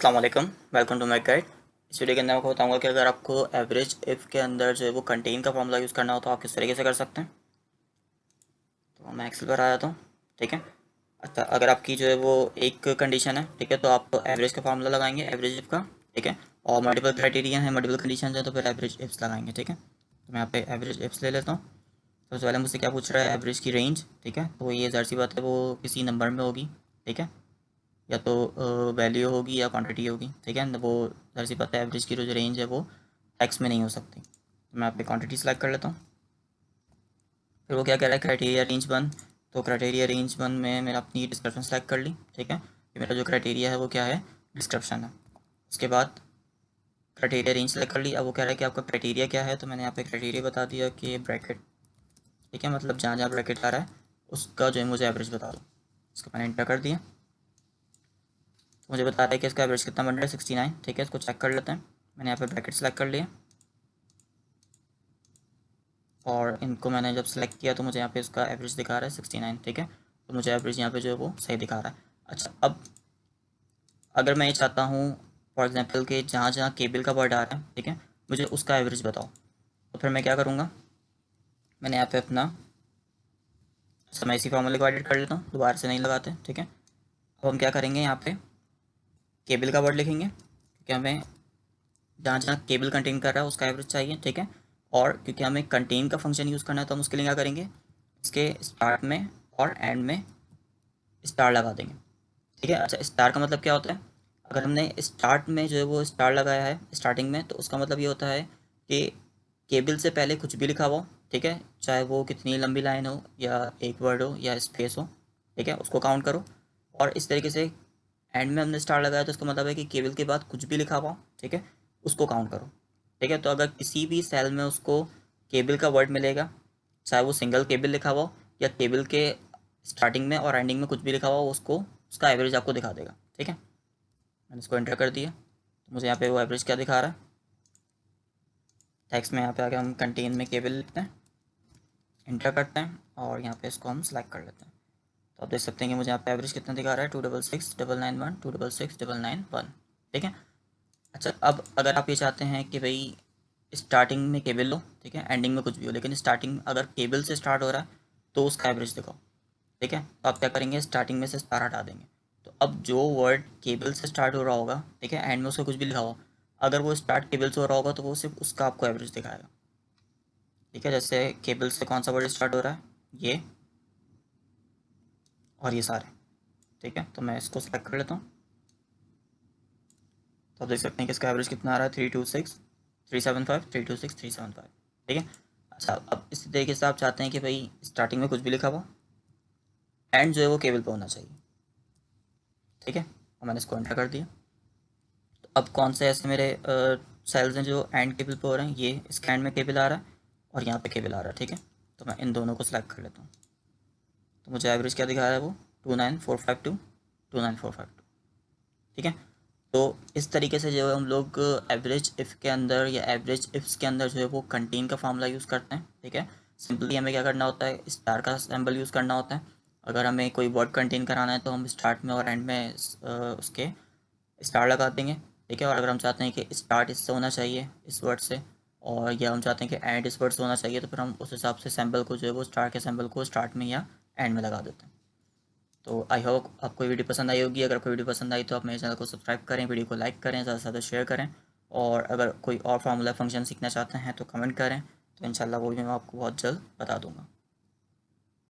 अस्सलाम वालेकुम, welcome to my guide. इस वीडियो के अंदर आपको बताऊंगा कि अगर आपको एवरेज इफ़ के अंदर जो है वो कंटेन का फॉर्मूला यूज़ करना हो तो आप किस तरीके से कर सकते हैं। तो मैं एक्सेल पर आ जाता हूँ। ठीक है। अच्छा, अगर आपकी जो है वो एक कंडीशन है, ठीक है, तो आप एवरेज का फॉर्मूला लगाएंगे एवरेज इफ़ का। ठीक है। और मल्टीपल क्राइटेरिया है, मल्टीपल कंडीशन है, तो फिर एवरेज इफ्स लगाएंगे। ठीक है। तो मैं यहाँ पे एवरेज इफ्स ले लेता हूँ। सबसे पहले मुझसे क्या पूछ रहा है, एवरेज की रेंज। ठीक है। तो ये ज़ाहिर सी बात है वो किसी नंबर में होगी। ठीक है। या तो वैल्यू होगी या क्वांटिटी होगी। ठीक है। वो ज़ाहिर सी बात है एवरेज की जो रेंज है वो एक्स में नहीं हो सकती। तो मैं यहाँ पे क्वांटिटी सेलेक्ट कर लेता हूँ। फिर वो क्या कह रहा है, क्राइटेरिया रेंज वन। तो क्राइटेरिया रेंज वन में मैंने अपनी डिस्क्रिप्शन सेलेक्ट कर ली। ठीक है। कि मेरा जो क्राइटेरिया है वो क्या है, डिस्क्रिप्शन है। उसके बाद क्राइटेरिया रेंज सेलेक्ट कर ली। अब वो कह रहा है कि आपका क्राइटेरिया क्या है, तो मैंने यहाँ पे क्राइटेरिया बता दिया कि ब्रैकेट। ठीक है, मतलब जहाँ जहाँ ब्रैकेट आ रहा है उसका जो है मुझे एवरेज बता दो। इसको मैंने इंटर कर दिया। मुझे बता रहा है कि इसका एवरेज कितना बन रहा है, 69। ठीक है, इसको चेक कर लेते हैं। मैंने यहाँ पे ब्रैकेट सेलेक्ट कर लिया और इनको मैंने जब सेलेक्ट किया तो मुझे यहाँ पे इसका एवरेज दिखा रहा है 69। ठीक है। तो मुझे एवरेज यहाँ पे जो है वो सही दिखा रहा है। अच्छा, अब अगर मैं ये चाहता हूँ फॉर एग्जांपल कि जहाँ जहाँ केबल का वर्ड आ रहा है, ठीक है, मुझे उसका एवरेज बताओ, तो फिर मैं क्या करूँगा, मैंने यहाँ पे अपना समय इसी फॉर्मूले को एडिट कर लेता हूँ, दोबारा से नहीं लगाते। ठीक है। अब हम क्या करेंगे, यहाँ पे केबल का वर्ड लिखेंगे क्योंकि हमें जहाँ जहाँ केबल कंटेन कर रहा है उसका एवरेज चाहिए। ठीक है। और क्योंकि हमें कंटेन का फंक्शन यूज़ करना है तो हम उसके लिए क्या करेंगे, इसके स्टार्ट में और एंड में स्टार लगा देंगे। ठीक है। अच्छा, स्टार का मतलब क्या होता है, अगर हमने स्टार्ट में जो है वो स्टार लगाया है स्टार्टिंग में, तो उसका मतलब ये होता है कि केबल से पहले कुछ भी लिखा हुआ हो। ठीक है, चाहे वो कितनी लंबी लाइन हो या एक वर्ड हो या स्पेस हो। ठीक है, उसको काउंट करो। और इस तरीके से एंड में हमने स्टार लगाया तो उसका मतलब है कि केबल के बाद कुछ भी लिखा हुआ हो, ठीक है, उसको काउंट करो। ठीक है। तो अगर किसी भी सेल में उसको केबल का वर्ड मिलेगा, चाहे वो सिंगल केबल लिखा हुआ हो या केबल के स्टार्टिंग में और एंडिंग में कुछ भी लिखा हुआ हो, उसको उसका एवरेज आपको दिखा देगा। ठीक है। मैंने इसको एंटर कर दिया तो मुझे यहाँ पे वो एवरेज क्या दिखा रहा है, टेक्स्ट में यहाँ पे आके हम कंटेन में केबल लिखते हैं, इंटर करते हैं और यहाँ पे इसको हम सेलेक्ट कर लेते हैं। तो आप देख सकते हैं कि मुझे यहाँ पे एवरेज कितना दिखा रहा है, 266,991 266,991। ठीक है। अच्छा, अब अगर आप ये चाहते हैं कि भाई स्टार्टिंग में केबल लो, ठीक है, एंडिंग में कुछ भी हो, लेकिन स्टार्टिंग अगर केबल से स्टार्ट हो रहा है तो उसका एवरेज दिखाओ। ठीक है। तो आप क्या करेंगे, स्टार्टिंग में से स्टार हटा देंगे। तो अब जो वर्ड केबल से स्टार्ट हो रहा होगा, ठीक है, एंड में उसका कुछ भी लिखा हो, अगर वो स्टार्ट केबल से हो रहा होगा तो वो सिर्फ उसका आपको एवरेज दिखाएगा। ठीक है। जैसे केबल से कौन सा वर्ड स्टार्ट हो रहा है, ये और ये सारे। ठीक है। तो मैं इसको सेलेक्ट कर लेता हूँ। तो आप देख सकते हैं कि इसका एवरेज कितना आ रहा है, 326,375 326,375। ठीक है। अच्छा, अब इसी तरीके से आप चाहते हैं कि भाई स्टार्टिंग में कुछ भी लिखा हुआ, एंड जो है वो केबल पे होना चाहिए। ठीक है। और मैंने इसको एंटर कर दिया। तो अब कौन से ऐसे मेरे सेल्स हैं जो एंड केबल पे हो रहे हैं, ये इसके एंड में केबल आ रहा है और यहाँ पे केबल आ रहा है। ठीक है। तो मैं इन दोनों को सिलेक्ट कर लेता हूँ। तो मुझे एवरेज क्या दिखा रहा है, वो 29452 29452। ठीक है। तो इस तरीके से जो है हम लोग एवरेज इफ़ के अंदर या एवरेज इफ्स के अंदर जो है वो कंटेन का फार्मूला यूज़ करते हैं। ठीक है। सिंपली हमें क्या करना होता है, स्टार का सिंबल यूज़ करना होता है। अगर हमें कोई वर्ड कंटेन कराना है तो हम स्टार्ट में और एंड में उसके स्टार लगा देंगे। ठीक है। और अगर हम चाहते हैं कि स्टार्ट इससे होना चाहिए, इस वर्ड से, और या हम चाहते हैं कि एंड इस वर्ड से होना चाहिए, तो फिर हम उस हिसाब से सिंबल को जो है वो स्टार के सिंबल को स्टार्ट में या एंड में लगा देते हैं। तो आई होप आपको वीडियो पसंद आई होगी। अगर कोई वीडियो पसंद आई तो आप मेरे चैनल को सब्सक्राइब करें, वीडियो को लाइक करें, ज़्यादा से ज़्यादा शेयर करें। और अगर कोई और फार्मूला फंक्शन सीखना चाहते हैं तो कमेंट करें, तो इंशाल्लाह वो भी मैं आपको बहुत जल्द बता दूँगा।